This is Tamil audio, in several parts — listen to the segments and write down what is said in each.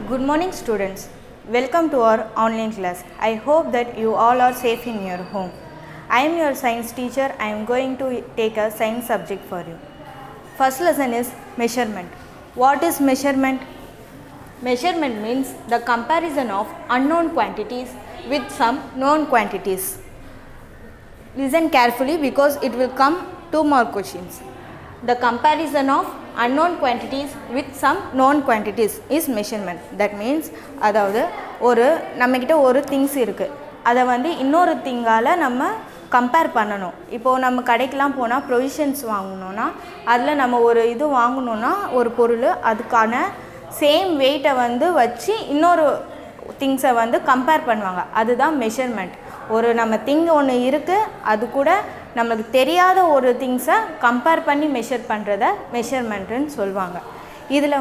Good morning students. Welcome to our online class. I hope that you all are safe in your home. I am your science teacher. I am going to take a science subject for you. First lesson is measurement. What is measurement? Measurement means the comparison of unknown quantities with some known quantities. Listen carefully because it will come 2 more questions. The comparison of unknown quantities with some known quantities is measurement. That means அதாவது நம்மக்கிட்ட ஒரு திங்ஸ் இருக்குது, அதை இன்னொரு திங்கால் நம்ம கம்பேர் பண்ணணும். இப்போது நம்ம கடைக்கெலாம் போனால் ப்ரொவிஷன்ஸ் வாங்கணுன்னா அதில் நம்ம ஒரு இது வாங்கணுன்னா ஒரு பொருள் அதுக்கான சேம் வெயிட்டை வச்சு இன்னொரு திங்ஸை கம்பேர் பண்ணுவாங்க. அதுதான் மெஷர்மெண்ட். நம்ம திங் ஒன்று இருக்குது, அது கூட நம்மளுக்கு தெரியாத ஒரு திங்ஸை கம்பேர் பண்ணி மெஷர் பண்ணுறத மெஷர்மெண்ட்டுன்னு சொல்லுவாங்க. இதில்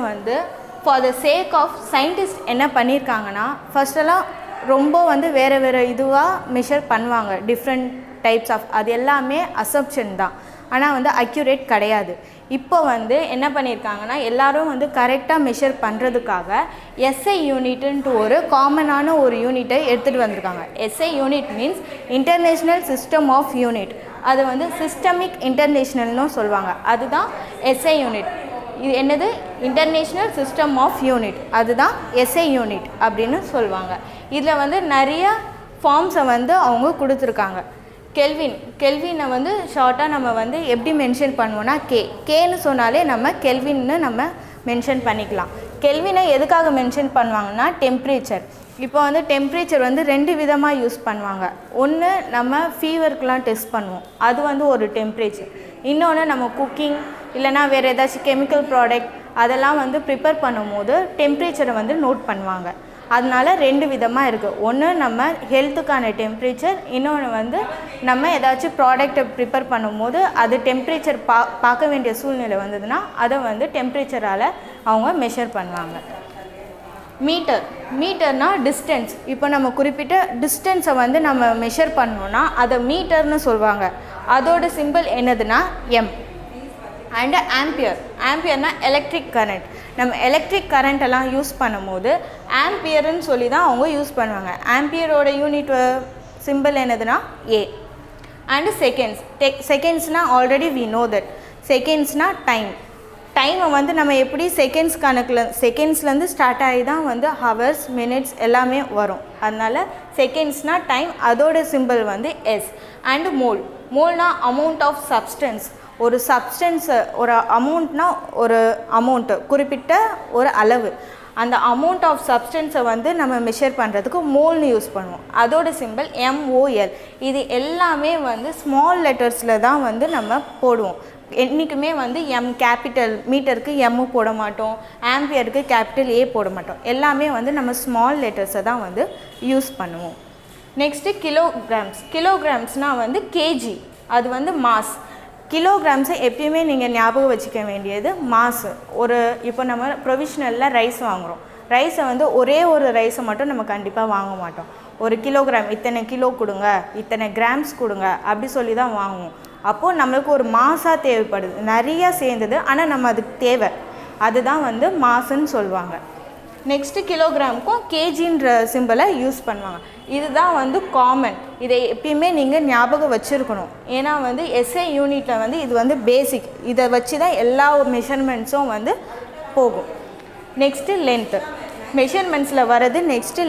for the sake of scientist என்ன பண்ணியிருக்காங்கன்னா, ஃபஸ்ட்டெல்லாம் ரொம்ப வேறு இதுவாக மெஷர் பண்ணுவாங்க. டிஃப்ரெண்ட் டைப்ஸ் ஆஃப் அது எல்லாமே அசப்ஷன் தான், ஆனால் அக்யூரேட் கிடையாது. இப்போ என்ன பண்ணியிருக்காங்கன்னா, எல்லோரும் கரெக்டாக மெஷர் பண்ணுறதுக்காக எஸ்ஐ யூனிட்டுன்ட்டு ஒரு காமனான ஒரு யூனிட்டை எடுத்துகிட்டு வந்திருக்காங்க. SI unit means international system of unit. அது சிஸ்டமிக் இன்டர்நேஷ்னல்னு சொல்லுவாங்க. அதுதான் எஸ்ஐ யூனிட். இது என்னது? International system of unit. அதுதான் எஸ்ஐ யூனிட் அப்படின்னு சொல்லுவாங்க. இதில் நிறைய ஃபார்ம்ஸை அவங்க கொடுத்துருக்காங்க. கெல்வினை ஷார்ட்டாக நம்ம எப்படி மென்ஷன் பண்ணுவோன்னா கேன்னு சொன்னாலே நம்ம கெல்வின்னு நம்ம மென்ஷன் பண்ணிக்கலாம். கெல்வினை எதுக்காக மென்ஷன் பண்ணுவாங்கன்னா டெம்ப்ரேச்சர். இப்போ டெம்ப்ரேச்சர் 2 விதமாக யூஸ் பண்ணுவாங்க. ஒன்று நம்ம ஃபீவருக்கெலாம் டெஸ்ட் பண்ணுவோம், அது ஒரு டெம்ப்ரேச்சர். இன்னொன்று நம்ம குக்கிங் இல்லைனா வேறு ஏதாச்சும் கெமிக்கல் ப்ராடக்ட் அதெல்லாம் ப்ரிப்பேர் பண்ணும்போது டெம்ப்ரேச்சரை நோட் பண்ணுவாங்க. அதனால் 2 விதமாக இருக்குது. ஒன்று நம்ம ஹெல்த்துக்கான டெம்ப்ரேச்சர், இன்னொன்று நம்ம ஏதாச்சும் ப்ராடக்டை ப்ரிப்பேர் பண்ணும்போது அது டெம்ப்ரேச்சர் பார்க்க வேண்டிய சூழ்நிலை வந்ததுன்னா அதை டெம்ப்ரேச்சரால் அவங்க மெஷர் பண்ணுவாங்க. மீட்டர்னால் டிஸ்டன்ஸ். இப்போ நம்ம குறிப்பிட்ட டிஸ்டன்ஸை நம்ம மெஷர் பண்ணோன்னா அதை மீட்டர்னு சொல்லுவாங்க. அதோட சிம்பிள் என்னதுன்னா எம். அண்டு ஆம்பியர்னால் எலக்ட்ரிக் கரண்ட். நம்ம எலக்ட்ரிக் கரண்ட்டெல்லாம் யூஸ் பண்ணும்போது ஆம்பியர்னு சொல்லி தான் அவங்க யூஸ் பண்ணுவாங்க. ஆம்பியரோட யூனிட் சிம்பிள் என்னதுன்னா ஏ. அண்டு செகண்ட்ஸ்னால் ஆல்ரெடி வி நோ தட். செகண்ட்ஸ்னால் டைமை நம்ம எப்படி செகண்ட்ஸ் கணக்கில் செகண்ட்ஸ்லேருந்து ஸ்டார்ட் ஆகி தான் ஹவர்ஸ் மினிட்ஸ் எல்லாமே வரும். அதனால் செகண்ட்ஸ்னால் டைம், அதோட சிம்பிள் எஸ். அண்டு மோல்னால் அமௌண்ட் ஆஃப் சப்ஸ்டன்ஸ். ஒரு சப்ஸ்டன்ஸு ஒரு அமௌண்ட்னா ஒரு அமௌண்ட்டு குறிப்பிட்ட ஒரு அளவு, அந்த அமௌண்ட் ஆஃப் சப்ஸ்டன்ஸை நம்ம மெஷர் பண்ணுறதுக்கு மோல்னு யூஸ் பண்ணுவோம். அதோட சிம்பிள் MOL. இது எல்லாமே ஸ்மால் லெட்டர்ஸில் தான் நம்ம போடுவோம். என்றைக்குமே எம் கேபிட்டல், மீட்டருக்கு எம் போட மாட்டோம், ஆம்பியருக்கு கேபிட்டல் ஏ போட மாட்டோம். எல்லாமே நம்ம ஸ்மால் லெட்டர்ஸை தான் யூஸ் பண்ணுவோம். நெக்ஸ்ட்டு கிலோகிராம்ஸ்னால் கேஜி. அது மாஸ். கிலோகிராம்ஸை எப்பயுமே நீங்கள் ஞாபகம் வச்சுக்க வேண்டியது மாசு. இப்போ நம்ம ப்ரொவிஷனலில் ரைஸ் வாங்குகிறோம். ரைஸை ஒரே ஒரு ரைஸை மட்டும் நம்ம கண்டிப்பாக வாங்க மாட்டோம். 1 கிலோகிராம் இத்தனை கிலோ கொடுங்க, இத்தனை கிராம்ஸ் கொடுங்க அப்படி சொல்லி தான் வாங்குவோம். அப்போது நம்மளுக்கு ஒரு மாசாக தேவைப்படுது, நிறையா சேர்ந்தது, ஆனால் நம்ம அதுக்கு தேவை. அதுதான் மாசுன்னு சொல்லுவாங்க. நெக்ஸ்ட்டு கிலோகிராமுக்கும் கேஜின்ற சிம்பிளை யூஸ் பண்ணுவாங்க. இதுதான் காமன். இதை எப்பயுமே நீங்கள் ஞாபகம் வச்சுருக்கணும். ஏன்னா எஸ்ஐ யூனிட்டில் இது பேசிக். இதை வச்சு தான் எல்லா மெஷர்மெண்ட்ஸும் போகும். Next length. மெஷர்மெண்ட்ஸில் வர்றது நெக்ஸ்ட்டு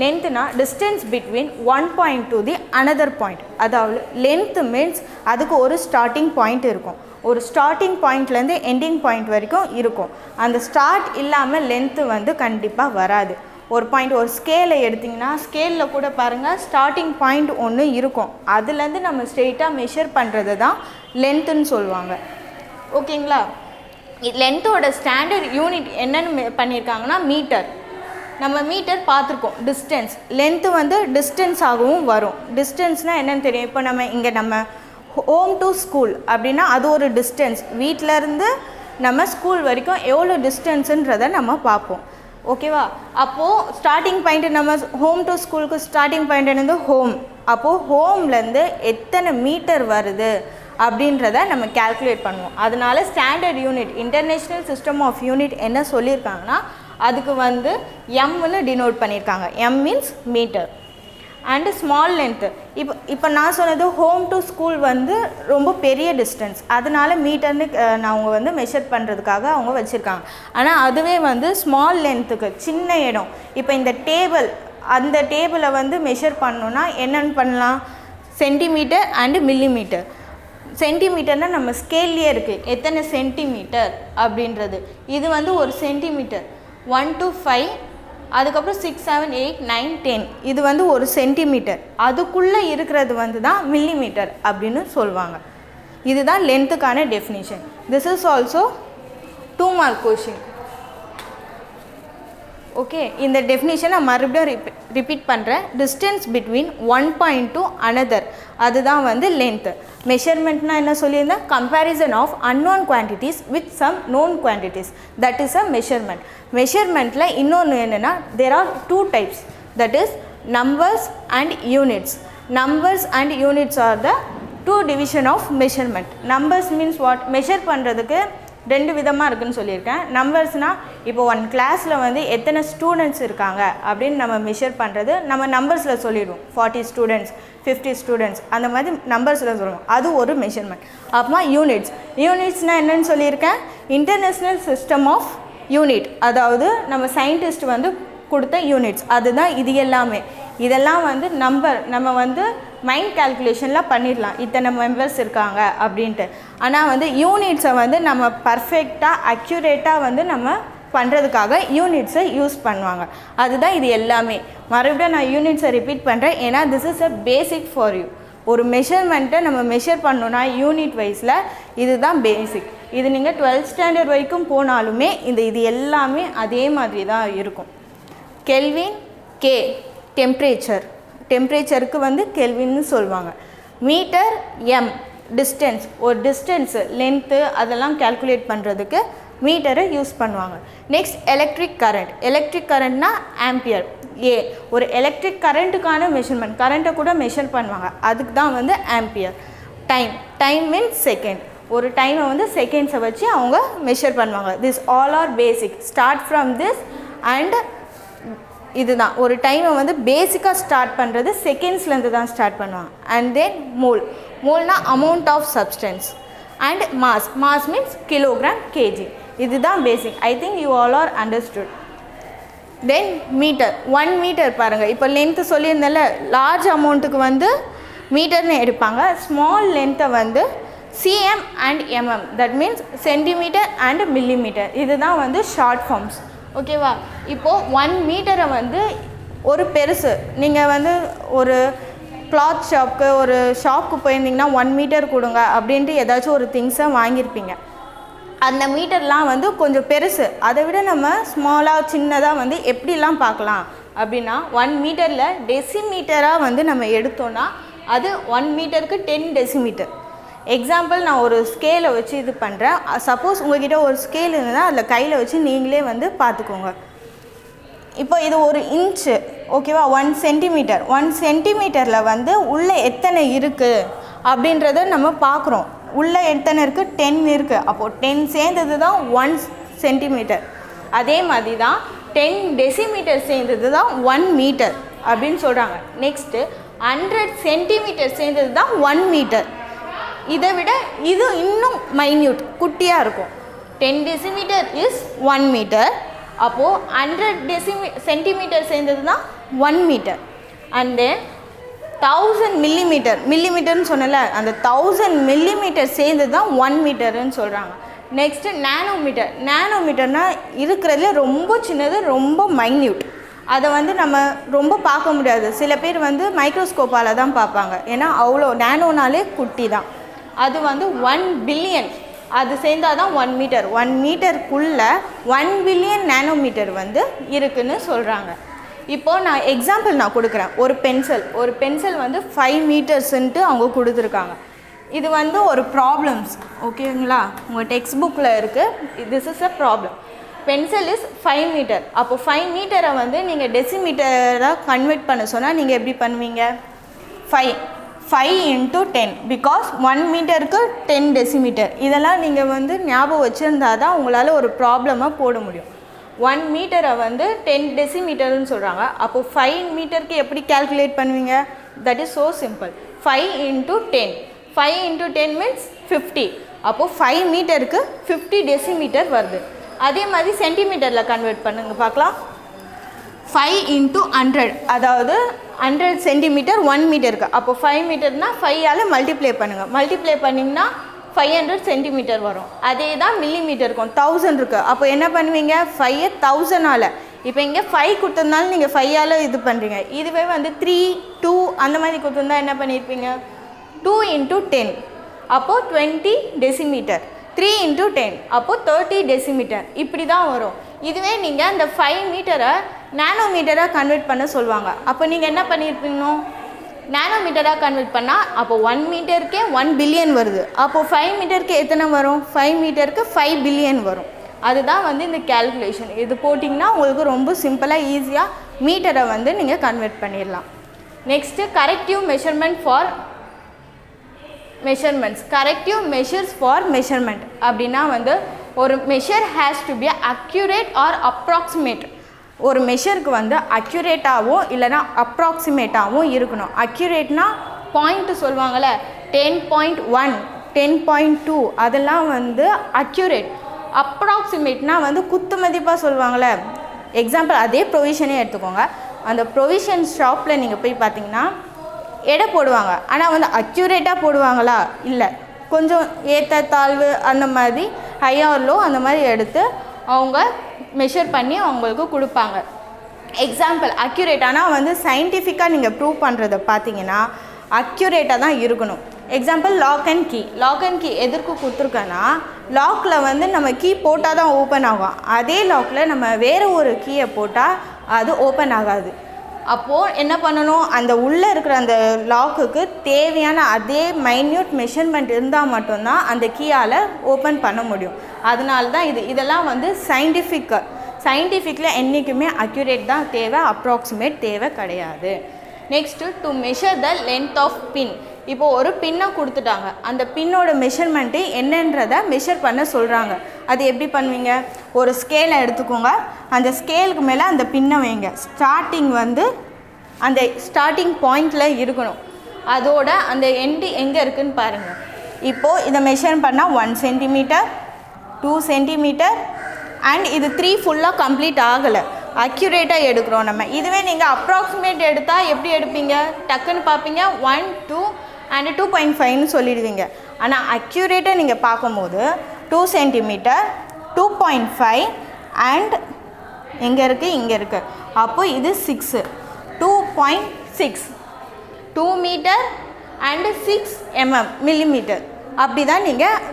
லென்த்துனா distance between one point to the another point. அதாவது லென்த்து மீன்ஸ் அதுக்கு ஒரு ஸ்டார்டிங் பாயிண்ட் இருக்கும். ஒரு ஸ்டார்டிங் பாயிண்ட்லேருந்து எண்டிங் பாயிண்ட் வரைக்கும் இருக்கும். அந்த ஸ்டார்ட் இல்லாமல் லென்த்து கண்டிப்பாக வராது. ஒரு பாயிண்ட், ஒரு ஸ்கேலை எடுத்திங்கன்னா ஸ்கேலில் கூட பாருங்கள் ஸ்டார்டிங் பாயிண்ட் ஒன்று இருக்கும். அதுலேருந்து நம்ம ஸ்ட்ரெயிட்டாக மெஷர் பண்ணுறது தான் லென்த்துன்னு சொல்லுவாங்க. ஓகேங்களா? லென்த்தோட ஸ்டாண்டர்ட் யூனிட் என்னென்னு பண்ணியிருக்காங்கன்னா மீட்டர். நம்ம மீட்டர் பார்த்துருக்கோம். டிஸ்டன்ஸ், லென்த்து டிஸ்டன்ஸாகவும் வரும். டிஸ்டன்ஸ்னால் என்னென்னு தெரியும். இப்போ நம்ம ஹோம் டு ஸ்கூல் அப்படின்னா அது ஒரு டிஸ்டன்ஸ். வீட்டிலருந்து நம்ம ஸ்கூல் வரைக்கும் எவ்வளோ டிஸ்டன்ஸுன்றதை நம்ம பார்ப்போம். ஓகேவா? அப்போது ஸ்டார்டிங் பாயிண்ட்டு நம்ம ஹோம் டு ஸ்கூலுக்கு ஸ்டார்டிங் பாயிண்ட் என்னது ஹோம். அப்போது ஹோம்லேருந்து எத்தனை மீட்டர் வருது அப்படின்றத நம்ம கால்குலேட் பண்ணுவோம். அதனால standard unit, international system of unit என்ன சொல்லியிருக்காங்கன்னா அதுக்கு வந்து எம்னு டினோட் பண்ணியிருக்காங்க. M means metre. And small length, இப்போ நான் சொன்னது ஹோம் டு ஸ்கூல் வந்து ரொம்ப பெரிய டிஸ்டன்ஸ், அதனால மீட்டர்னு அவங்க வந்து மெஷர் பண்ணுறதுக்காக அவங்க வச்சுருக்காங்க. ஆனால் அதுவே வந்து ஸ்மால் லென்த்துக்கு சின்ன இடம், இப்போ இந்த டேபிள், அந்த டேபிளை வந்து மெஷர் பண்ணோன்னா என்னென்னு பண்ணலாம், சென்டிமீட்டர் அண்டு மில்லிமீட்டர். சென்டிமீட்டர்னால் நம்ம ஸ்கேல்லையே இருக்குது எத்தனை சென்டிமீட்டர் அப்படின்றது. இது வந்து ஒரு சென்டிமீட்டர் 1 to 5, அதுக்கப்புறம் 6, 7, 8, 9, 10, இது வந்து ஒரு சென்டிமீட்டர். அதுக்குள்ளே இருக்கிறது வந்து தான் மில்லிமீட்டர் அப்படின்னு சொல்லுவாங்க. இதுதான் லென்த்துக்கான definition. This is also 2 mark question. Okay, இந்த டெஃபினிஷனை மறுபடியும் ரிப்பீட் பண்ணுறேன். Distance between one point to another, அதுதான் வந்து லென்த்து. மெஷர்மெண்ட்னா என்ன சொல்லியிருந்தேன், comparison of unknown quantities with some known quantities, that is a measurement. மெஷர்மெண்ட்டில் இன்னொன்று என்னென்னா, there are 2 types, that is numbers and units. Numbers and units are the 2 division of measurement. Numbers means what, measure பண்ணுறதுக்கு 2 விதமாக இருக்குதுன்னு சொல்லியிருக்கேன். நம்பர்ஸ்னால் இப்போ 1 கிளாஸில் வந்து எத்தனை ஸ்டூடெண்ட்ஸ் இருக்காங்க அப்படின்னு நம்ம மெஷர் பண்ணுறது நம்ம நம்பர்ஸில் சொல்லிடுவோம். 40 students, 50 students, அந்த மாதிரி நம்பர்ஸில் சொல்லுவோம். அது ஒரு மெஷர்மெண்ட். அப்புறமா யூனிட்ஸ். யூனிட்ஸ்னால் என்னென்னு சொல்லியிருக்கேன், இன்டர்நேஷ்னல் சிஸ்டம் ஆஃப் யூனிட், அதாவது நம்ம சயின்டிஸ்ட் வந்து கொடுத்த யூனிட்ஸ், அதுதான் இது எல்லாமே. இதெல்லாம் வந்து நம்பர், நம்ம வந்து மைண்ட் கால்குலேஷனில் பண்ணிடலாம் இத்தனை மெம்பர்ஸ் இருக்காங்க அப்படின்ட்டு. ஆனால் வந்து யூனிட்ஸை வந்து நம்ம பர்ஃபெக்டாக அக்யூரேட்டாக வந்து நம்ம பண்ணுறதுக்காக யூனிட்ஸை யூஸ் பண்ணுவாங்க. அதுதான் இது எல்லாமே. மறுபடியும் நான் யூனிட்ஸை ரிப்பீட் பண்ணுறேன், ஏன்னா this is a basic for you. ஒரு மெஷர்மெண்ட்டை நம்ம மெஷர் பண்ணோன்னா யூனிட் வைஸில் இதுதான் பேசிக். இது நீங்கள் 12th standard வரைக்கும் போனாலுமே இது எல்லாமே அதே மாதிரி தான் இருக்கும். கெல்வின், கே டெம்பரேச்சர், டெம்பரேச்சருக்கு வந்து கெல்வின்னு சொல்லுவாங்க. மீட்டர், எம் டிஸ்டன்ஸ், ஒரு டிஸ்டன்ஸு லென்த்து அதெல்லாம் கால்குலேட் பண்ணுறதுக்கு மீட்டரை யூஸ் பண்ணுவாங்க. Next electric current. எலக்ட்ரிக் கரண்ட்னா ஆம்பியர். ஏ ஒரு எலக்ட்ரிக் கரண்ட்டுக்கான மெஷர்மெண்ட், கரண்ட்டை கூட மெஷர் பண்ணுவாங்க, அதுக்கு தான் வந்து ampere. Time, time means second, ஒரு டைமை வந்து செகண்ட்ஸை வச்சு அவங்க மெஷர் பண்ணுவாங்க. This all are basic. Start from this and இதுதான் ஒரு டைமை வந்து பேசிக்காக ஸ்டார்ட் பண்ணுறது செகண்ட்ஸ்லேருந்து தான் ஸ்டார்ட் பண்ணுவாங்க. அண்ட் தென் மோல், மோல்னா amount of substance. And mass, mass means kilogram, KG. இதுதான் basic. I think you all are understood. Then metre. 1 metre பாருங்கள், இப்போ லென்த்து சொல்லியிருந்தால லார்ஜ் அமௌண்ட்டுக்கு வந்து மீட்டர்னு எடுப்பாங்க. ஸ்மால் லென்த்தை வந்து CM and MM, that means centimetre and millimetre. இதுதான் வந்து ஷார்ட் ஃபார்ம்ஸ். ஓகேவா? இப்போது 1 மீட்டரை வந்து ஒரு பெருசு, நீங்கள் வந்து ஒரு கிளாத் ஷாப்புக்கு ஒரு ஷாப்புக்கு போயிருந்தீங்கன்னா 1 மீட்டர் கொடுங்க அப்படின்ட்டு ஏதாச்சும் ஒரு திங்ஸை வாங்கியிருப்பீங்க. அந்த மீட்டர்லாம் வந்து கொஞ்சம் பெருசு, அதை விட நம்ம ஸ்மாலாக சின்னதாக வந்து எப்படிலாம் பார்க்கலாம் அப்படின்னா 1 மீட்டரில் டெசிமீட்டராக வந்து நம்ம எடுத்தோன்னா அது 1 மீட்டருக்கு 10 டெசிமீட்டர். எக்ஸாம்பிள், நான் ஒரு ஸ்கேலை வச்சு இது பண்ணுறேன். சப்போஸ் உங்கள்கிட்ட ஒரு ஸ்கேல் இருந்ததுன்னா அதில் கையில் வச்சு நீங்களே வந்து பார்த்துக்கோங்க. இப்போ இது ஒரு இன்ச்சு, ஓகேவா? 1 சென்டிமீட்டர். 1 சென்டிமீட்டரில் வந்து உள்ளே எத்தனை இருக்குது அப்படின்றத நம்ம பார்க்குறோம். உள்ளே எத்தனை இருக்குது, 10 இருக்குது. அப்போது 10 சேர்ந்தது தான் 1 சென்டிமீட்டர். அதே மாதிரி தான் 10 டெசிமீட்டர் சேர்ந்தது தான் 1 மீட்டர் அப்படின்னு சொல்கிறாங்க. நெக்ஸ்ட்டு 100 சென்டிமீட்டர் சேர்ந்தது தான் 1 மீட்டர். இதை விட இது இன்னும் மைன்யூட், குட்டியாக இருக்கும். 10 டெசிமீட்டர் இஸ் 1 மீட்டர். அப்போது 100 சென்டிமீட்டர் சேர்ந்தது தான் 1 மீட்டர். அண்ட் தென் 1000 மில்லிமீட்டர், மில்லிமீட்டர்னு சொன்னல, அந்த 1000 மில்லிமீட்டர் சேர்ந்தது தான் 1 மீட்டர்னு சொல்கிறாங்க. Next nanometre. நேனோமீட்டர்னால் இருக்கிறதுல ரொம்ப சின்னது, ரொம்ப மைன்யூட். அதை வந்து நம்ம ரொம்ப பார்க்க முடியாது. சில பேர் வந்து மைக்ரோஸ்கோப்பால் தான் பார்ப்பாங்க, ஏன்னா அவ்வளோ நேனோனாலே குட்டி தான். அது வந்து 1 பில்லியன், அது சேர்ந்தால் தான் 1 மீட்டர். 1 மீட்டருக்குள்ளே 1 பில்லியன் நேனோமீட்டர் வந்து இருக்குதுன்னு சொல்கிறாங்க. இப்போது நான் எக்ஸாம்பிள் கொடுக்குறேன். ஒரு பென்சில் வந்து 5 மீட்டர்ஸுன்ட்டு அவங்க கொடுத்துருக்காங்க. இது வந்து ஒரு ப்ராப்ளம்ஸ், ஓகேங்களா? உங்கள் டெக்ஸ்ட் புக்கில் இருக்குது. This is a problem. Pencil is 5 metre. அப்போது 5 மீட்டரை வந்து நீங்கள் டெசிமீட்டராக கன்வெர்ட் பண்ண சொன்னால் நீங்கள் எப்படி பண்ணுவீங்க? 5 into 10, பிகாஸ் 1 மீட்டருக்கு 10 டெசிமீட்டர். இதெல்லாம் நீங்கள் வந்து ஞாபகம் வச்சுருந்தா தான் உங்களால் ஒரு ப்ராப்ளமாக போட முடியும். 1 மீட்டரை வந்து 10 டெசிமீட்டர்னு சொல்கிறாங்க. அப்போது 5 மீட்டருக்கு எப்படி கேல்குலேட் பண்ணுவீங்க? That is so simple. 5 × 10. 5 × 10 means 50. அப்போது 5 மீட்டருக்கு 50 டெசிமீட்டர் வருது. அதே மாதிரி சென்டிமீட்டரில் கன்வெர்ட் பண்ணுங்க பார்க்கலாம். 5 × 100, அதாவது 100 சென்டிமீட்டர் 1 மீட்டருக்கு. அப்போது 5 மீட்டர்னால் 5ஆல் மல்டிப்ளை பண்ணுங்கள். மல்டிப்ளை பண்ணிங்கன்னா 500 சென்டிமீட்டர் வரும். அதே தான் மில்லிமீட்டர் இருக்கும். 1000 இருக்குது. அப்போ என்ன பண்ணுவீங்க? 5 1000ஆல். இப்போ இங்கே 5 கொடுத்ததுனால நீங்கள் 5ஆல் இது பண்ணுறீங்க. இதுவே வந்து 3 2 அந்த மாதிரி கொடுத்துருந்தா என்ன பண்ணியிருப்பீங்க? 2 × 10 அப்போது 20 டெசிமீட்டர். 3 × 10 அப்போது 30 டெசிமீட்டர். இப்படி தான் வரும். இதுவே நீங்கள் அந்த 5 மீட்டரை நானோமீட்டராக கன்வெர்ட் பண்ண சொல்லுவாங்க. அப்போ நீங்கள் என்ன பண்ணியிருப்பீங்க? நானோமீட்டராக கன்வெர்ட் பண்ணால் அப்போ 1 மீட்டருக்கே 1 பில்லியன் வருது. அப்போது 5 மீட்டருக்கு எத்தனை வரும்? 5 மீட்டருக்கு 5 பில்லியன் வரும். அதுதான் வந்து இந்த கேல்குலேஷன். இது போட்டிங்கன்னா உங்களுக்கு ரொம்ப சிம்பிளாக ஈஸியாக மீட்டரை வந்து நீங்கள் கன்வெர்ட் பண்ணிடலாம். Next corrective measurement for measurements. Corrective measures for measurement அப்படின்னா வந்து ஒரு measure has to be accurate or approximate. ஒரு மெஷருக்கு வந்து அக்யூரேட்டாகவும் இல்லைனா அப்ராக்சிமேட்டாகவும் இருக்கணும். அக்யூரேட்னா பாயிண்ட்டு சொல்லுவாங்கள்ல, 10.1 10.2 அதெல்லாம் வந்து அக்யூரேட். அப்ராக்சிமேட்னா வந்து குத்து மதிப்பாக சொல்லுவாங்கள்ல. எக்ஸாம்பிள் அதே ப்ரொவிஷனே எடுத்துக்கோங்க. அந்த ப்ரொவிஷன் ஷாப்பில் நீங்கள் போய் பார்த்தீங்கன்னா எடை போடுவாங்க. ஆனால் வந்து அக்யூரேட்டாக போடுவாங்களா? இல்லை. கொஞ்சம் ஏற்ற தாழ்வு அந்த மாதிரி ஹையர் லோ அந்த மாதிரி எடுத்து அவங்க மெஷர் பண்ணி அவங்களுக்கு கொடுப்பாங்க. Example accurate. ஆனால் வந்து சயின்டிஃபிக்காக நீங்கள் ப்ரூவ் பண்ணுறதை பார்த்தீங்கன்னா அக்யூரேட்டாக தான் இருக்கணும். Example lock and key. Lock and key எதற்கு கொடுத்துருக்கேன்னா, லாக்கில் வந்து நம்ம கீ போட்டால் தான் ஓப்பன் ஆகும். அதே லாக்கில் நம்ம வேறு ஒரு கீயை போட்டால் அது ஓப்பன் ஆகாது. அப்போது என்ன பண்ணணும்? அந்த உள்ளே இருக்கிற அந்த லாக்குக்கு தேவையான அதே மைன்யூட் மெஷர்மெண்ட் இருந்தால் மட்டும்தான் அந்த கீயால் ஓப்பன் பண்ண முடியும். அதனால தான் இதெல்லாம் வந்து சயின்டிஃபிக்கில் என்றைக்குமே அக்யூரேட் தான் தேவை, அப்ராக்சிமேட் தேவை கிடையாது. Next to measure the length of pin. இப்போது ஒரு பின்னை கொடுத்துட்டாங்க. அந்த பின்னோட மெஷர்மெண்ட்டு என்னன்றதை மெஷர் பண்ண சொல்கிறாங்க. அது எப்படி பண்ணுவீங்க? ஒரு ஸ்கேலை எடுத்துக்கோங்க. அந்த ஸ்கேலுக்கு மேலே அந்த பின்னை வைங்க. ஸ்டார்டிங் வந்து அந்த ஸ்டார்டிங் பாயிண்டில் இருக்கணும். அதோட அந்த எண்டு எங்கே இருக்குதுன்னு பாருங்கள். இப்போது இதை மெஷர் பண்ணால் 1 சென்டிமீட்டர் 2 சென்டிமீட்டர் அண்ட் இது 3 ஃபுல்லாக கம்ப்ளீட் ஆகலை. அக்யூரேட்டாக எடுக்கிறோம் நம்ம. இதுவே நீங்கள் அப்ராக்சிமேட் எடுத்தால் எப்படி எடுப்பீங்க? டக்குன்னு பார்ப்பீங்க 1 2 அண்ட் 2.5ன்னு சொல்லிடுவீங்க. ஆனால் அக்யூரேட்டாக நீங்கள் பார்க்கும்போது 2 சென்டிமீட்டர் 2.5 அண்ட் எங்கே இருக்குது? இங்கே இருக்குது. அப்போது இது 6 2.6 2 மீட்டர் அண்டு 6 மில்லிமீட்டர். அப்படி தான்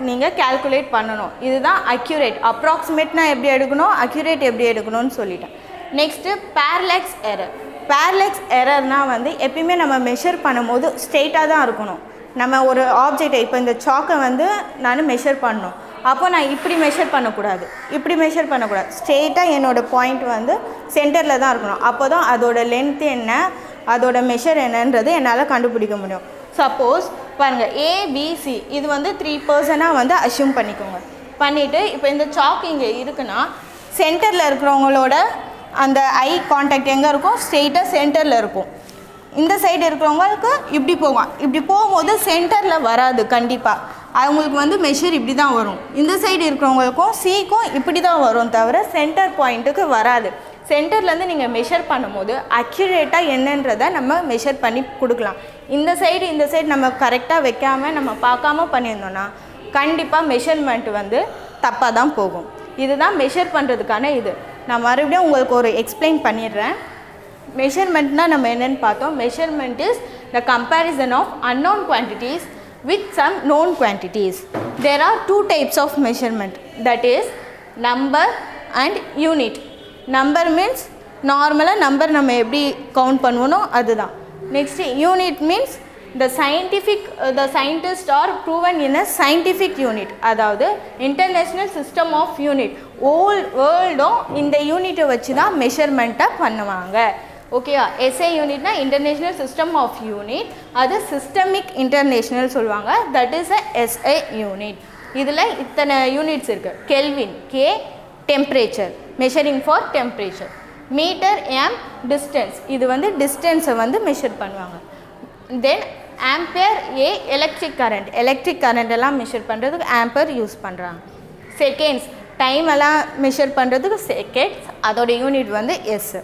நீங்கள் கால்குலேட் பண்ணணும். இதுதான் அக்யூரேட். அப்ராக்சிமேட்னா எப்படி எடுக்கணும், அக்யூரேட் எப்படி எடுக்கணும்னு சொல்லிட்டேன். Next parallax error. பேரலக்ஸ் எரர்னால் வந்து எப்பயுமே நம்ம மெஷர் பண்ணும்போது ஸ்ட்ரெயிட்டாக தான் இருக்கணும். நம்ம ஒரு ஆப்ஜெக்டை இப்போ இந்த சாக்கை வந்து நான் மெஷர் பண்ணணும். அப்போ நான் இப்படி மெஷர் பண்ணக்கூடாது, இப்படி மெஷர் பண்ணக்கூடாது. ஸ்ட்ரெயிட்டாக என்னோடய பாயிண்ட் வந்து சென்டரில் தான் இருக்கணும். அப்போ தான் அதோட லென்த்து என்ன, அதோட மெஷர் என்னன்றது என்னால் கண்டுபிடிக்க முடியும். சப்போஸ் பாருங்கள் ஏபிசி இது வந்து 3% வந்து அஷ்யூம் பண்ணிக்கோங்க. பண்ணிவிட்டு இப்போ இந்த சாக் இங்கே இருக்குன்னா சென்டரில் இருக்கிறவங்களோட அந்த ஐ கான்டாக்ட் எங்கே இருக்கும்? ஸ்ட்ரெயிட்டாக சென்டரில் இருக்கும். இந்த சைடு இருக்கிறவங்களுக்கு இப்படி போகும். இப்படி போகும்போது சென்டரில் வராது கண்டிப்பாக. அவங்களுக்கு வந்து மெஷர் இப்படி தான் வரும். இந்த சைடு இருக்கிறவங்களுக்கும் சிக்கும் இப்படி தான் வரும், தவிர சென்டர் பாயிண்ட்டுக்கு வராது. சென்டர்லேருந்து நீங்கள் மெஷர் பண்ணும்போது அக்யூரேட்டாக என்னன்றதை நம்ம மெஷர் பண்ணி கொடுக்கலாம். இந்த சைடு நம்ம கரெக்டாக வைக்காமல் நம்ம பார்க்காம பண்ணியிருந்தோன்னா கண்டிப்பாக மெஷர்மெண்ட் வந்து தப்பாக தான் போகும். இதுதான் மெஷர் பண்ணுறதுக்கான இது. நான் மறுபடியும் உங்களுக்கு ஒரு எக்ஸ்பிளைன் பண்ணிடுறேன். மெஷர்மெண்ட்னால் நம்ம என்னென்னு பார்த்தோம். Measurement is the comparison of unknown quantities with some known quantities. There are two types of measurement, that is number and unit. Number means நார்மலாக நம்பர் நம்ம எப்படி கவுண்ட் பண்ணுவோனோ அதுதான். Next unit means the scientists are proven in a scientific unit, அதாவது international system of unit. Whole வேர்ல்டும் இந்த யூனிட்டை வச்சு தான் மெஷர்மெண்ட்டாக பண்ணுவாங்க. ஓகேவா? எஸ்ஐ யூனிட்னா இன்டர்நேஷ்னல் சிஸ்டம் ஆஃப் யூனிட், அது சிஸ்டமிக் இன்டர்நேஷ்னல் சொல்லுவாங்க. That is a SI unit. இதில் இத்தனை யூனிட்ஸ் இருக்குது. Kelvin K, temperature measuring for temperature. Metre m distance, இது வந்து டிஸ்டன்ஸை வந்து மெஷர் பண்ணுவாங்க. தென் ampere a electric current, electric current எல்லாம் மெஷர் பண்ணுறதுக்கு ஆம்பியர் யூஸ் பண்ணுறாங்க. செகண்ட்ஸ், டைம் எல்லாம் மெஷர் பண்ணுறதுக்கு செகண்ட்ஸ், அதோட யூனிட் வந்து எஸ்.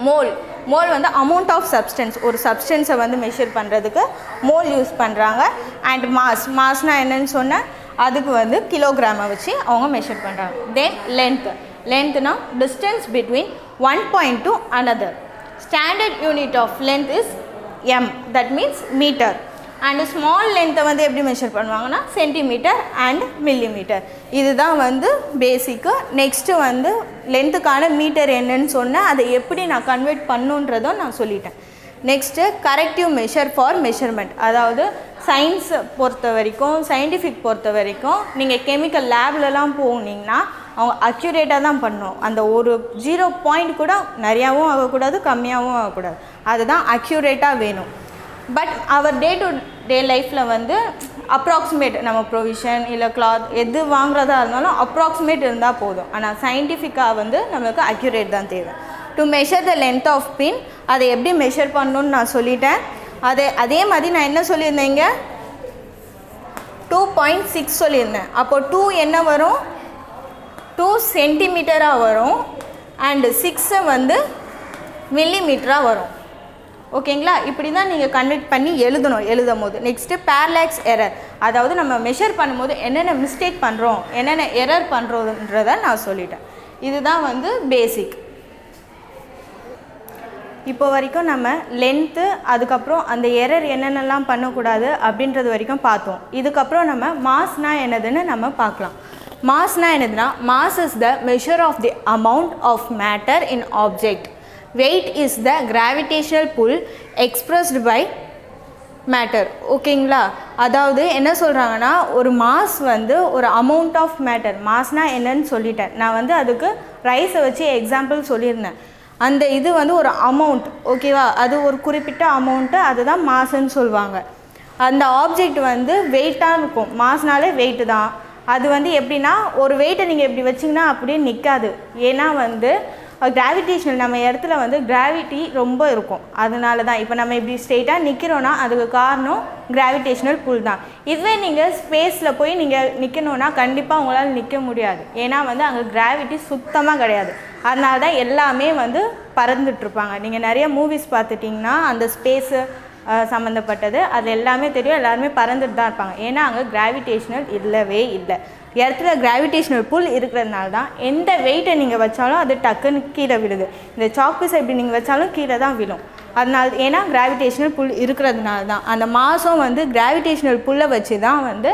மோல், மோல் வந்து அமௌண்ட் ஆஃப் சப்ஸ்டன்ஸ், ஒரு சப்ஸ்டன்ஸை வந்து மெஷர் பண்ணுறதுக்கு மோல் யூஸ் பண்ணுறாங்க. அண்ட் மாஸ், மாஸ்னால் என்னன்னு சொன்னால் அதுக்கு வந்து கிலோகிராமை வச்சு அவங்க மெஷர் பண்ணுறாங்க. தென் லென்த், லென்த்னா distance between one point to another. Standard unit of length is m, that means metre. And small லென்த்தை வந்து எப்படி மெஷர் பண்ணுவாங்கன்னா சென்டிமீட்டர் அண்ட் மில்லிமீட்டர். இதுதான் வந்து பேசிக்கு. நெக்ஸ்ட்டு வந்து லென்த்துக்கான மீட்டர் என்னன்னு சொன்னேன், அதை எப்படி நான் கன்வெர்ட் பண்ணுன்றதும் நான் சொல்லிட்டேன். Next corrective measure for measurement, அதாவது சயின்ஸ் பொறுத்த வரைக்கும், சயின்டிஃபிக் பொறுத்த வரைக்கும் நீங்கள் கெமிக்கல் லேப்லலாம் போனீங்கன்னா அவங்க அக்யூரேட்டாக தான் பண்ணணும். அந்த ஒரு 0 பாயிண்ட் கூட நிறையாவும் ஆகக்கூடாது, கம்மியாகவும் ஆகக்கூடாது. அதுதான் அக்யூரேட்டாக வேணும். But our day to day லைஃப்பில் வந்து அப்ராக்சிமேட், நம்ம ப்ரொவிஷன் இல்லை கிளாத் எது வாங்குறதா இருந்தாலும் அப்ராக்சிமேட் இருந்தால் போதும். ஆனால் சயின்டிஃபிக்காக வந்து நம்மளுக்கு அக்யூரேட் தான் தேவை. To measure the length of pin, அதை எப்படி மெஷர் பண்ணணுன்னு நான் சொல்லிட்டேன். அதே மாதிரி நான் என்ன சொல்லியிருந்தேங்க, 2.6 சொல்லியிருந்தேன். அப்போது 2 என்ன வரும், 2 சென்டிமீட்டராக வரும். அண்டு 6 வந்து மில்லிமீட்டராக வரும். ஓகேங்களா? இப்படி தான் நீங்கள் கன்வெர்ட் பண்ணி எழுதும் போது. நெக்ஸ்ட்டு பேரலாக்ஸ் எரர், அதாவது நம்ம மெஷர் பண்ணும்போது என்னென்ன மிஸ்டேக் பண்ணுறோம், என்னென்ன எரர் பண்ணுறோன்றதை நான் சொல்லிட்டேன். இதுதான் வந்து பேசிக். இப்போ வரைக்கும் நம்ம லென்த்து, அதுக்கப்புறம் அந்த எரர் என்னென்னலாம் பண்ணக்கூடாது அப்படின்றது வரைக்கும் பார்த்தோம். இதுக்கப்புறம் நம்ம மாஸ்னால் என்னதுன்னு நம்ம பார்க்கலாம். மாஸ்னால் என்னதுன்னா, mass is the measure of the amount of matter in object. Weight is the gravitational pull expressed by matter. ஓகேங்களா? அதாவது என்ன சொல்கிறாங்கன்னா, ஒரு மாஸ் வந்து ஒரு அமௌண்ட் ஆஃப் மேட்டர். மாஸ்னால் என்னன்னு சொல்லிட்டேன் நான், வந்து அதுக்கு ரைஸை வச்சு எக்ஸாம்பிள் சொல்லியிருந்தேன். அந்த இது வந்து ஒரு அமௌண்ட், ஓகேவா? அது ஒரு குறிப்பிட்ட அமௌண்ட்டு, அதுதான் மாஸ்ன்னு சொல்லுவாங்க. அந்த ஆப்ஜெக்ட் வந்து வெயிட்டாக இருக்கும். மாஸ்னாலே வெயிட்டு தான். அது வந்து எப்படின்னா, ஒரு வெயிட்டை நீங்கள் எப்படி வச்சிங்கன்னா அப்படியே நிற்காது. ஏன்னா வந்து கிராவிடேஷனல், நம்ம இடத்துல வந்து கிராவிட்டி ரொம்ப இருக்கும். அதனால தான் இப்போ நம்ம இப்படி ஸ்ட்ரெயிட்டாக நிற்கிறோன்னா அதுக்கு காரணம் கிராவிடேஷனல் புல் தான். இதுவே நீங்கள் ஸ்பேஸில் போய் நீங்கள் நிற்கணுன்னா கண்டிப்பாக உங்களால் நிற்க முடியாது. ஏன்னா வந்து அங்கே கிராவிட்டி சுத்தமாக கிடையாது. அதனால தான் எல்லாமே வந்து பறந்துட்டுருப்பாங்க. நீங்கள் நிறைய மூவிஸ் பார்த்துட்டிங்கன்னா அந்த ஸ்பேஸு சம்மந்தப்பட்டது அது எல்லாமே தெரியும். எல்லாருமே பறந்துட்டு தான் இருப்பாங்க. ஏன்னா அங்கே கிராவிடேஷனல் இல்லவே இல்லை. இடத்துல கிராவிடேஷனல் புல் இருக்கிறதுனால தான் எந்த வெயிட்டை நீங்கள் வச்சாலும் அது டக்குன்னு கீழே விழுது. இந்த சாக்பீஸை எப்படி நீங்கள் வச்சாலும் கீழே தான் விழும். அதனால, ஏன்னா கிராவிடேஷனல் புல் இருக்கிறதுனால தான். அந்த மாஸும் வந்து கிராவிடேஷனல் புல்லை வச்சு தான் வந்து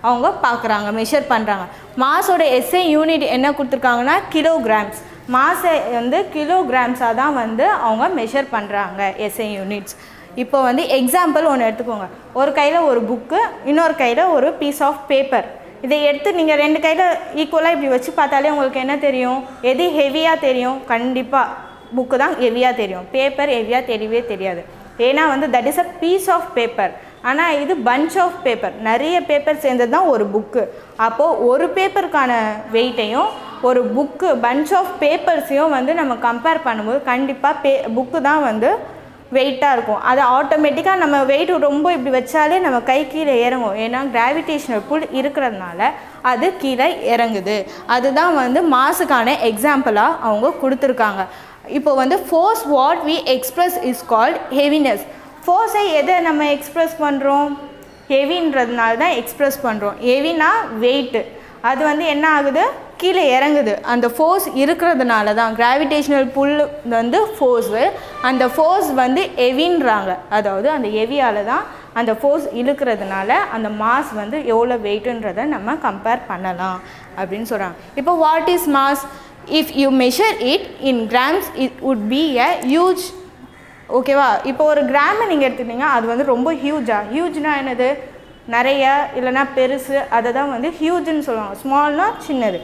அவங்க பார்க்குறாங்க, மெஷர் பண்ணுறாங்க. மாஸோட எஸ்ஐ யூனிட் என்ன கொடுத்துருக்காங்கன்னா கிலோகிராம்ஸ். மாஸை வந்து கிலோகிராம்ஸாக தான் வந்து அவங்க மெஷர் பண்ணுறாங்க, எஸ்ஐ யூனிட்ஸ். இப்போ வந்து எக்ஸாம்பிள் ஒன்று எடுத்துக்கோங்க. ஒரு கையில் ஒரு புக்கு, இன்னொரு கையில் ஒரு பீஸ் ஆஃப் பேப்பர். இதை எடுத்து நீங்கள் 2 கையில் ஈக்குவலாக இப்படி வச்சு பார்த்தாலே உங்களுக்கு என்ன தெரியும், எது ஹெவியாக தெரியும்? கண்டிப்பாக புக்கு தான் ஹெவியாக தெரியும். பேப்பர் ஹெவியாக தெரியவே தெரியாது. ஏன்னா வந்து that is a piece of paper. ஆனால் இது பஞ்ச் ஆஃப் பேப்பர், நிறைய பேப்பர் சேர்ந்தது தான் ஒரு புக்கு. அப்போது ஒரு பேப்பருக்கான வெயிட்டையும் ஒரு புக்கு பஞ்ச் ஆஃப் பேப்பர்ஸையும் வந்து நம்ம கம்பேர் பண்ணும்போது கண்டிப்பாக புக்கு தான் வந்து வெயிட்டாக இருக்கும். அது ஆட்டோமேட்டிக்காக நம்ம வெயிட் ரொம்ப இப்படி வச்சாலே நம்ம கை கீழே இறங்கும். ஏன்னா கிராவிடேஷனல் புல் இருக்கிறதுனால அது கீழே இறங்குது. அதுதான் வந்து மாஸுக்கான எக்ஸாம்பிளாக அவங்க கொடுத்துருக்காங்க. இப்போ வந்து force what we express is called heaviness. ஃபோர்ஸை எதை நம்ம எக்ஸ்ப்ரெஸ் பண்ணுறோம்? ஹெவின்றதுனால தான் எக்ஸ்ப்ரெஸ் பண்ணுறோம். ஹெவினா வெயிட்டு, அது வந்து என்ன ஆகுது, கீழே இறங்குது. அந்த ஃபோர்ஸ் இருக்கிறதுனால தான் கிராவிடேஷனல் புல் வந்து ஃபோர்ஸு. அந்த ஃபோர்ஸ் வந்து ஹெவின்றாங்க. அதாவது அந்த ஹெவியால் தான் அந்த ஃபோர்ஸ் இழுக்கிறதுனால அந்த மாஸ் வந்து எவ்வளோ வெயிட்டுன்றதை நம்ம கம்பேர் பண்ணலாம் அப்படின்னு சொல்கிறாங்க. இப்போ what is mass? If you measure it in grams it would be a huge. ஓகேவா? இப்போ ஒரு கிராமை நீங்கள் எடுத்துக்கிட்டிங்கன்னா அது வந்து ரொம்ப ஹியூஜாக. ஹியூஜ்னா என்னது? நிறைய, இல்லைனா பெருசு, அதை தான் வந்து ஹியூஜுன்னு சொல்லுவாங்க. ஸ்மால்னால் சின்னது.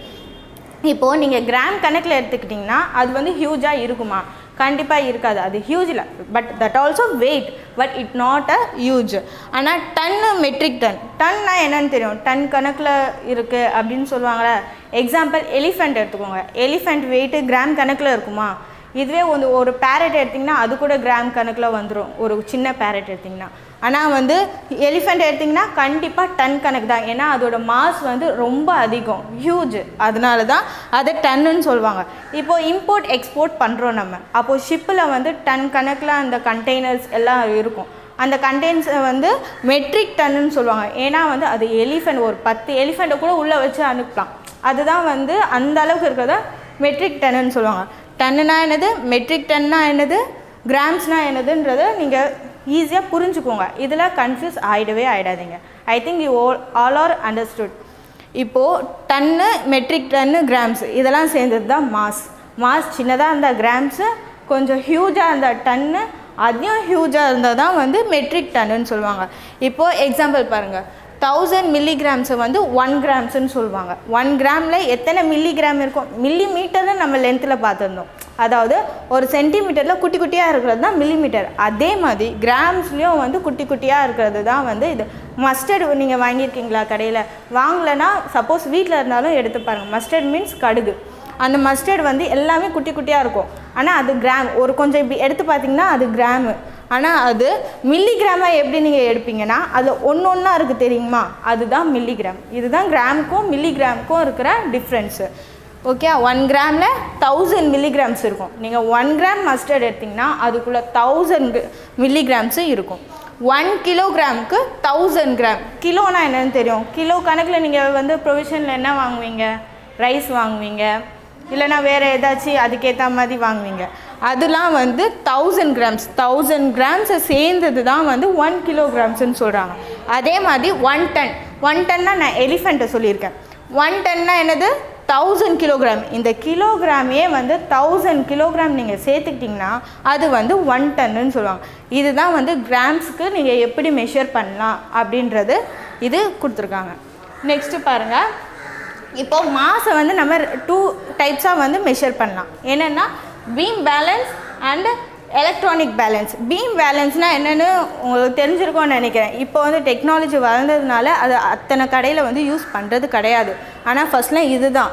இப்போது நீங்கள் கிராம் கணக்கில் எடுத்துக்கிட்டிங்கன்னா அது வந்து ஹியூஜாக இருக்குமா? கண்டிப்பாக இருக்காது, அது ஹியூஜில். But that also weight, but it not a huge. ஆனால் டன்னு, மெட்ரிக் டன், டன்னா என்னன்னு தெரியும், டன் கணக்கில் இருக்குது அப்படின்னு சொல்லுவாங்களே. எக்ஸாம்பிள் எலிஃபெண்ட் எடுத்துக்கோங்க. எலிஃபெண்ட் வெயிட்டு கிராம் கணக்கில் இருக்குமா? இதுவே ஒரு பேரட் எடுத்திங்கன்னா அது கூட கிராம் கணக்கில் வந்துடும், ஒரு சின்ன பேரட் எடுத்திங்கன்னா. ஆனால் எலிஃபெண்ட் எடுத்திங்கன்னா கண்டிப்பாக டன் கணக்கு தான். ஏன்னா அதோட மாஸ் ரொம்ப அதிகம், ஹியூஜ். அதனால தான் அதை டன்னுன்னு சொல்லுவாங்க. இப்போது இம்போர்ட் எக்ஸ்போர்ட் பண்ணுறோம் நம்ம. அப்போது ஷிப்பில் டன் கணக்கில் அந்த கண்டெய்னர்ஸ் எல்லாம் இருக்கும். அந்த கண்டெய்னர்ஸை மெட்ரிக் டன்னுன்னு சொல்லுவாங்க. ஏன்னா அது எலிஃபெண்ட், ஒரு 10 எலிஃபெண்ட்டை கூட உள்ளே வச்சு அனுப்பலாம். அதுதான் அந்த அளவுக்கு இருக்கிறத மெட்ரிக் டன்னுன்னு சொல்லுவாங்க. டன்னுனா என்னது, மெட்ரிக் டன்னா என்னது, கிராம்ஸ்னால் என்னதுன்றதை நீங்கள் ஈஸியாக புரிஞ்சுக்கோங்க. இதில் கன்ஃபியூஸ் ஆகிடாதீங்க. I think you all are understood. இப்போது டன்னு, மெட்ரிக் டன்னு, கிராம்ஸ் இதெல்லாம் சேர்ந்தது தான் மாஸ். மாஸ் சின்னதாக இருந்தால் கிராம்ஸு, கொஞ்சம் ஹியூஜாக இருந்தால் டன்னு, அதையும் ஹியூஜாக இருந்தால் தான் மெட்ரிக் டன்னுன்னு சொல்லுவாங்க. இப்போது எக்ஸாம்பிள் பாருங்கள். 1000 மில்லிகிராம்ஸை 1 கிராம்ஸ்ன்னு சொல்லுவாங்க. 1 கிராமில் எத்தனை மில்லிகிராம் இருக்கும்? மில்லி மீட்டர்னு நம்ம லென்த்தில் பார்த்துருந்தோம். அதாவது ஒரு சென்டிமீட்டரில் குட்டி குட்டியாக இருக்கிறது தான் மில்லிமீட்டர். அதே மாதிரி கிராம்ஸ்லேயும் குட்டி குட்டியாக இருக்கிறது தான் இது. மஸ்டர்டு நீங்கள் வாங்கியிருக்கீங்களா கடையில்? வாங்கலைன்னா சப்போஸ் வீட்டில் இருந்தாலும் எடுத்து பாருங்கள். மஸ்டர்ட் மீன்ஸ் கடுகு. அந்த மஸ்டர்டு எல்லாமே குட்டி குட்டியாக இருக்கும். ஆனால் அது கிராம். ஒரு கொஞ்சம் இப்படி எடுத்து பார்த்திங்கன்னா அது கிராமு. ஆனால் அது மில்லிகிராமாக எப்படி நீங்கள் எடுப்பீங்கன்னா அதில் ஒன்றா இருக்குது தெரியுமா? அதுதான் மில்லிகிராம். இதுதான் கிராமுக்கும் மில்லிகிராமுக்கும் இருக்கிற டிஃப்ரென்ஸு. ஓகே, 1 கிராமில் 1000 மில்லிகிராம்ஸ் இருக்கும். நீங்கள் 1 கிராம் மஸ்டர்ட் எடுத்திங்கன்னா அதுக்குள்ளே 1000 மில்லிகிராம்ஸு இருக்கும். 1 கிலோகிராமுக்கு 1000 கிராம். கிலோனா என்னன்னு தெரியும்? கிலோ கணக்கில் நீங்கள் ப்ரொவிஷனில் என்ன வாங்குவீங்க? ரைஸ் வாங்குவீங்க, இல்லைனா வேறு ஏதாச்சும் அதுக்கேற்ற மாதிரி வாங்குவீங்க. அதெல்லாம் 1000 கிராம்ஸ். 1000 கிராம்ஸை சேர்ந்தது தான் 1 கிலோகிராம்ஸ்ன்னு சொல்கிறாங்க. அதே மாதிரி 1 டன். 1 டன்னா நான் எலிஃபெண்ட்டை சொல்லியிருக்கேன். 1 டன்னா என்னது? 1000 கிலோகிராம். இந்த கிலோகிராமையே 1000 கிலோகிராம் நீங்கள் சேர்த்துக்கிட்டிங்கன்னா அது 1 டன்னுன்னு சொல்லுவாங்க. இதுதான் கிராம்ஸுக்கு நீங்கள் எப்படி மெஷர் பண்ணலாம் அப்படின்றது இது கொடுத்துருக்காங்க. நெக்ஸ்ட்டு பாருங்கள். இப்போது மாஸை நம்ம 2 டைப்ஸாக மெஷர் பண்ணலாம். என்னென்னா beam balance and electronic balance. Beam பேலன்ஸ்னால் என்னென்னு உங்களுக்கு தெரிஞ்சிருக்கோன்னு நினைக்கிறேன். இப்போ டெக்னாலஜி வளர்ந்ததுனால அது அத்தனை கடையில் யூஸ் பண்ணுறது கிடையாது. ஆனால் ஃபஸ்ட்லாம் இது தான்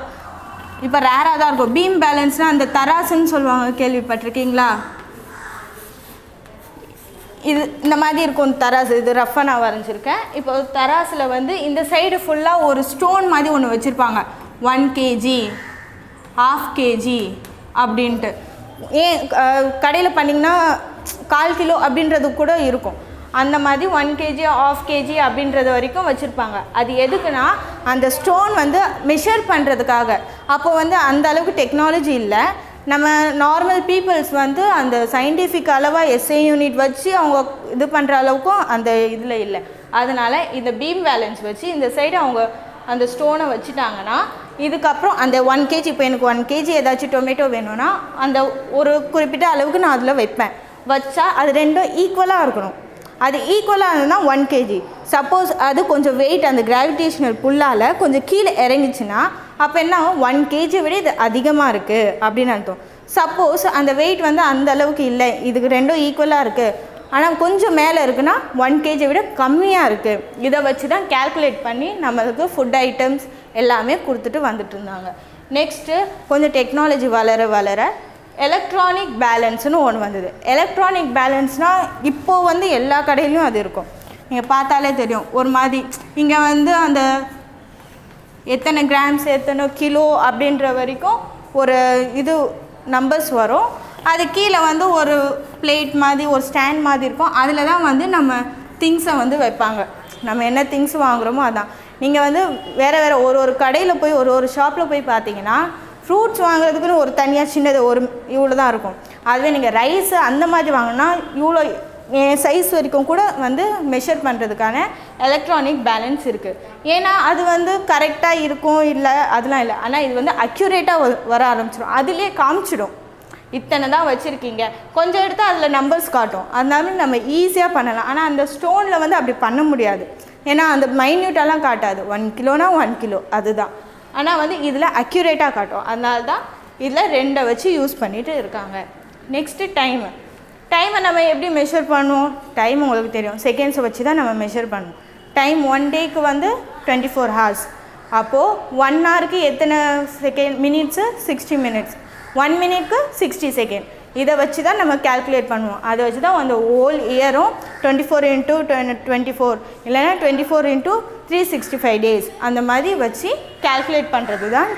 இப்போ ரேராக தான் இருக்கும். பீம் பேலன்ஸ்னால் அந்த தராசுன்னு சொல்லுவாங்க, கேள்விப்பட்டிருக்கீங்களா? இது இந்த மாதிரி இருக்கும் தராசு. இது ரஃபாக நான் வரைஞ்சிருக்கேன். இப்போ தராசில் இந்த சைடு ஃபுல்லாக ஒரு ஸ்டோன் மாதிரி ஒன்று வச்சுருப்பாங்க. 1 kg, 1/2 kg அப்படின்ட்டு. ஏன் கடையில் பண்ணிங்கன்னா 1/4 கிலோ அப்படின்றது கூட இருக்கும். அந்த மாதிரி 1 kg, 1/2 kg அப்படின்றது வரைக்கும் வச்சுருப்பாங்க. அது எதுக்குன்னா அந்த ஸ்டோன் மெஷர் பண்ணுறதுக்காக. அப்போ அந்த அளவுக்கு டெக்னாலஜி இல்லை. நம்ம நார்மல் பீப்புள்ஸ் அந்த சயின்டிஃபிக் அளவாக எஸ்ஐ யூனிட் வச்சு அவங்க இது பண்ணுற அளவுக்கும் அந்த இதில் இல்லை. அதனால் இந்த பீம் பேலன்ஸ் வச்சு இந்த சைடு அவங்க அந்த ஸ்டோனை வச்சுட்டாங்கன்னா இதுக்கப்புறம் அந்த 1 kg, இப்போ எனக்கு 1 kg ஏதாச்சும் டொமேட்டோ வேணும்னா அந்த ஒரு குறிப்பிட்ட அளவுக்கு நான் அதில் வைப்பேன். வச்சா அது ரெண்டும் ஈக்குவலாக இருக்கணும். அது ஈக்குவலாக இருந்ததுன்னா 1 kg. சப்போஸ் அது கொஞ்சம் வெயிட் அந்த கிராவிடேஷனல் புல்லால் கொஞ்சம் கீழே இறங்கிச்சுன்னா அப்போ என்ன ஆகும்? 1 kg விட இது அதிகமாக இருக்குது அப்படின்னு அர்த்தம். சப்போஸ் அந்த வெயிட் அந்த அளவுக்கு இல்லை, இதுக்கு ரெண்டும் ஈக்குவலாக இருக்குது, ஆனால் கொஞ்சம் மேலே இருக்குன்னா 1 kg விட கம்மியாக இருக்குது. இதை வச்சு தான் கேல்குலேட் பண்ணி நம்மளுக்கு ஃபுட் ஐட்டம்ஸ் எல்லாமே கொடுத்துட்டு வந்துட்டு இருந்தாங்க. நெக்ஸ்ட்டு கொஞ்சம் டெக்னாலஜி வளர வளர எலக்ட்ரானிக் பேலன்ஸ்னு ஒன்று வந்தது. எலக்ட்ரானிக் பேலன்ஸ்னால் இப்போது எல்லா கடையிலையும் அது இருக்கும். நீங்கள் பார்த்தாலே தெரியும். ஒரு மாதிரி இங்கே அந்த எத்தனை கிராம்ஸ் எத்தனை கிலோ அப்படின்ற வரைக்கும் ஒரு இது நம்பர்ஸ் வரும். அது கீழே ஒரு பிளேட் மாதிரி ஒரு ஸ்டாண்ட் மாதிரி இருக்கும். அதில் தான் நம்ம திங்ஸை வைப்பாங்க. நம்ம என்ன திங்ஸ் வாங்குகிறோமோ அதான். நீங்கள் வேறு ஒரு கடையில் போய் ஒரு ஷாப்பில் போய் பார்த்தீங்கன்னா ஃப்ரூட்ஸ் வாங்குறதுக்குன்னு ஒரு தனியாக சின்னது ஒரு இவ்வளோ தான் இருக்கும். அதுவே நீங்கள் ரைஸு அந்த மாதிரி வாங்கினா இவ்வளோ சைஸ் வரைக்கும் கூட மெஷர் பண்ணுறதுக்கான எலக்ட்ரானிக் பேலன்ஸ் இருக்குது. ஏன்னா அது கரெக்டாக இருக்கும், இல்லை அதெல்லாம் இல்லை. ஆனால் இது அக்யூரேட்டாக வர ஆரம்பிச்சிடும். அதிலே காமிச்சிடும் இத்தனை தான் வச்சுருக்கீங்க. கொஞ்சம் எடுத்து அதில் நம்பர்ஸ் காட்டும். அதனால நம்ம ஈஸியாக பண்ணலாம். ஆனால் அந்த ஸ்டோனில் அப்படி பண்ண முடியாது. ஏன்னா அந்த மைன்யூட்டெல்லாம் காட்டாது. 1 கிலோனா 1 கிலோ அதுதான். ஆனால் இதில் அக்யூரேட்டாக காட்டும். அதனால தான் இதில் 2 வச்சு யூஸ் பண்ணிகிட்டு இருக்காங்க. நெக்ஸ்ட்டு டைமை நம்ம எப்படி மெஷர் பண்ணுவோம்? டைம் உங்களுக்கு தெரியும், செகண்ட்ஸை வச்சு தான் நம்ம மெஷர் பண்ணுவோம். டைம் 1 டேக்கு வந்து 24 ஹார்ஸ். அப்போது 1 ஹவருக்கு எத்தனை மினிட்ஸு? 60 மினிட்ஸ். 1 மினிட்க்கு 60 செகண்ட். இதை வச்சு தான் நம்ம கேல்குலேட் பண்ணுவோம். அதை வச்சு தான் அந்த ஹோல் இயரும் 24 இன்ட்டு 24 இல்லைன்னா 24 இன்ட்டு 365 டேஸ் அந்த மாதிரி வச்சு கேல்குலேட் பண்ணுறது தான்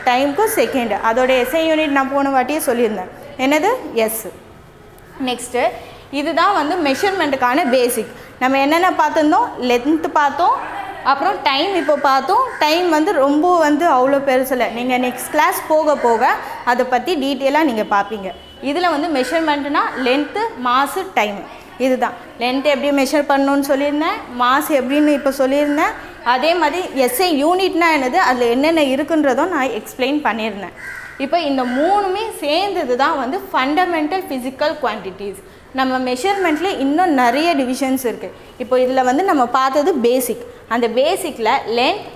டைமுக்கு செகண்டு. அதோட எஸ்ஐ யூனிட் நான் போன வாட்டியே சொல்லியிருந்தேன், என்னது? எஸ். நெக்ஸ்ட்டு இதுதான் வந்து மெஷர்மெண்ட்டுக்கான பேசிக். நம்ம என்னென்ன பார்த்துருந்தோம்? லென்த்து பார்த்தோம், அப்புறம் டைம் இப்போ பார்த்தோம். டைம் வந்து ரொம்ப வந்து அவ்வளோ பெருசில்லை, நீங்கள் நெக்ஸ்ட் கிளாஸ் போக போக அதை பற்றி டீட்டெயிலாக நீங்கள் பார்ப்பீங்க. இதில் வந்து மெஷர்மெண்ட்டுனா லென்த்து, மாசு, டைமு. இதுதான் லென்த் எப்படி மெஷர் பண்ணணுன்னு சொல்லியிருந்தேன், மாஸ் எப்படின்னு இப்போ சொல்லியிருந்தேன். அதே மாதிரி எஸ்ஐ யூனிட்னா என்னது, அதில் என்னென்ன இருக்குன்றதும் நான் எக்ஸ்பிளைன் பண்ணியிருந்தேன். இப்போ இந்த மூணுமே சேர்ந்தது தான் வந்து ஃபண்டமெண்டல் ஃபிசிக்கல் குவான்டிட்டிஸ். நம்ம மெஷர்மெண்ட்டில் இன்னும் நிறைய டிவிஷன்ஸ் இருக்குது. இப்போ இதில் வந்து நம்ம பார்த்தது பேசிக். அந்த பேசிக்கில் லென்த்,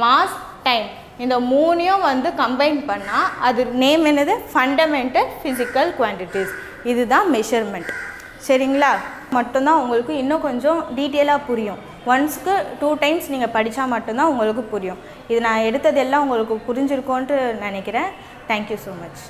மாஸ், டைம் இந்த மூணையும் வந்து கம்பைன் பண்ணால் அது நேம் என்னது? Fundamental physical quantities. இதுதான் மெஷர்மெண்ட். சரிங்களா? மட்டும்தான் உங்களுக்கு இன்னும் கொஞ்சம் டீட்டெயிலாக புரியும். ஒன்ஸ்க்கு 2 டைம்ஸ் நீங்கள் படித்தா மட்டும்தான் உங்களுக்கு புரியும். இது நான் எடுத்ததெல்லாம் உங்களுக்கு புரிஞ்சிருக்கோன்ட்டு நினைக்கிறேன். Thank you so much.